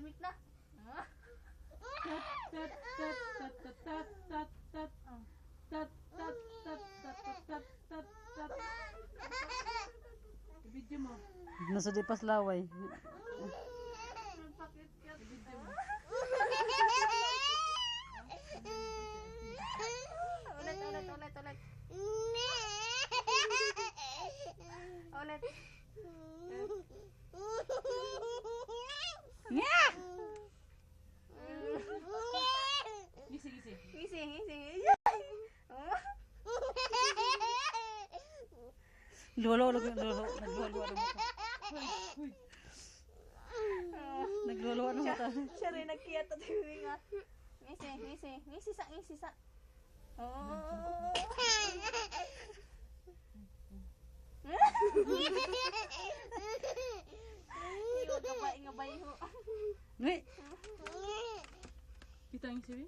tahimik na. Tat tat tat tat tat tat tat tat tat tat tat tat. Video mo. Nasa di pas laway. Ulit. Ulit. Nya! Ngisi. Lulo. Nagluluwa ng mata. Siya rin nagkiyat at hiwinga. Ngisi sa. Oh. Iwag ngabay ho. Wait. Kita ang sabi?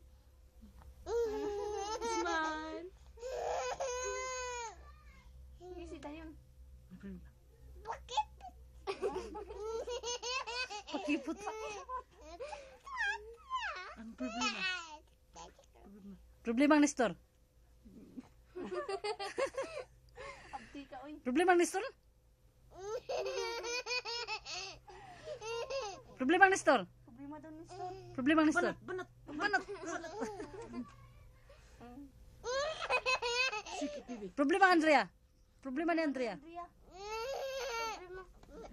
Smile. Ngisi tayo. Bakit? Pakipot. Ang problema. Problema ang Nestor. Abdi ka, oy. Problema ang Nestor? Problema ang Nestor? Problema daw ni Sir. Problema ang Nestor? Banat. Sikit, baby. Problema Andrea? Problema ni Andrea? Andrea.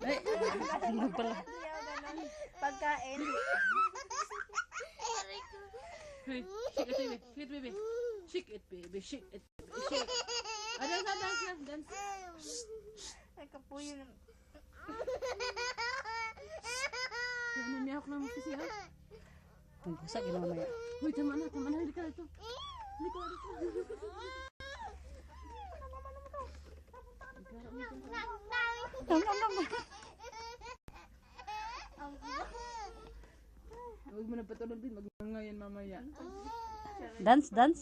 Eh, ano pala? Andrea, pagkain. Hey, shake it, baby. Shake it, baby. Shake it, baby. Shake. Dance. Ay, kapuyo na. Ano niya ako naman kasi ha? Pagkusa, ginawa maya. Uy, tama na. Halika ito. Halika. Huwag mo na patulog din. Mag-ngayon mamaya. Dance. Tayo.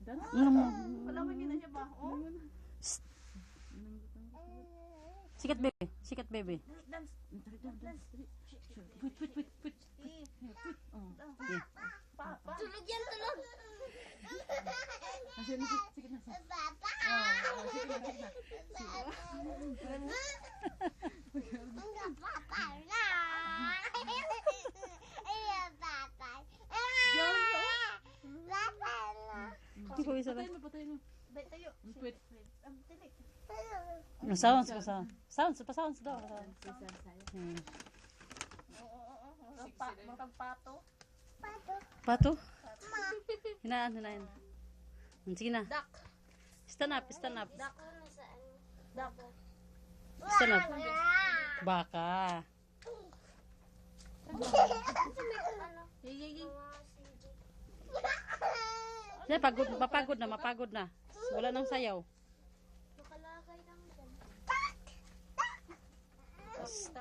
Dance. Wala mo yun na siya ba? Oh. Sikat baby. Dance. Wait. Tulog yan, tulog. Sige na. Patay mo. Tayo. Wait. Sounds daw. Magpato. Pato? Hinaan. Sige na. Duck. Stand up. Duck. Stand up. Baka. Yay. Mapagod na. Wala nang sayaw.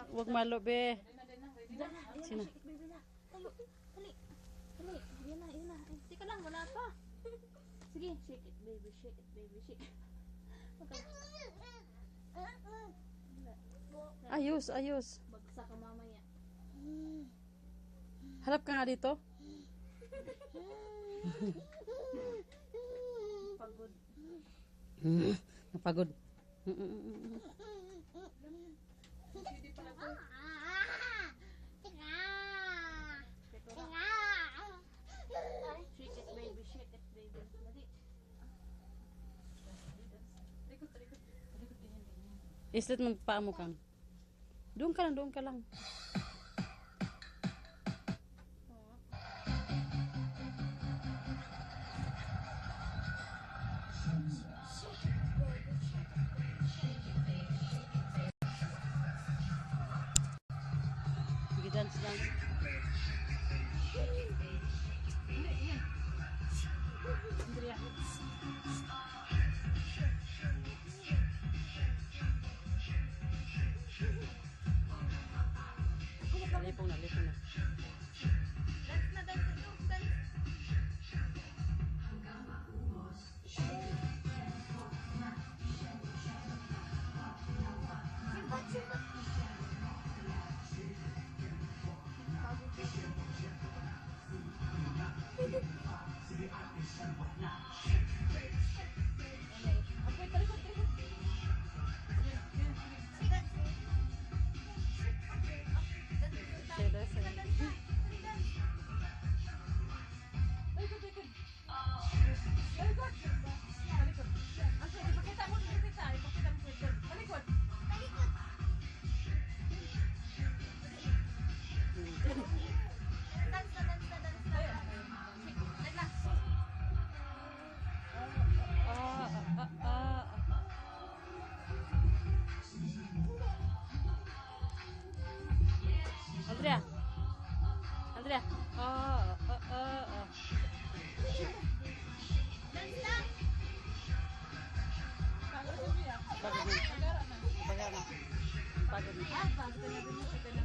Huwag malo, be. Sino? Tayo. Dali. Yan na. Tika lang, wala pa. Sige, shake it, baby. Ayos. Bagsak ka mamaya. Harap ka nga dito. Pagod. Napagod. Shake it, baby. Dali. Islit mo paa mo kang. Doon ka lang. Sige, dance. Andrea. Lipong na. Andrea. Andrea. Oh, oh, oh, oh. Pagod na. Pagod na. Pagod na. Ah, pagod na din sa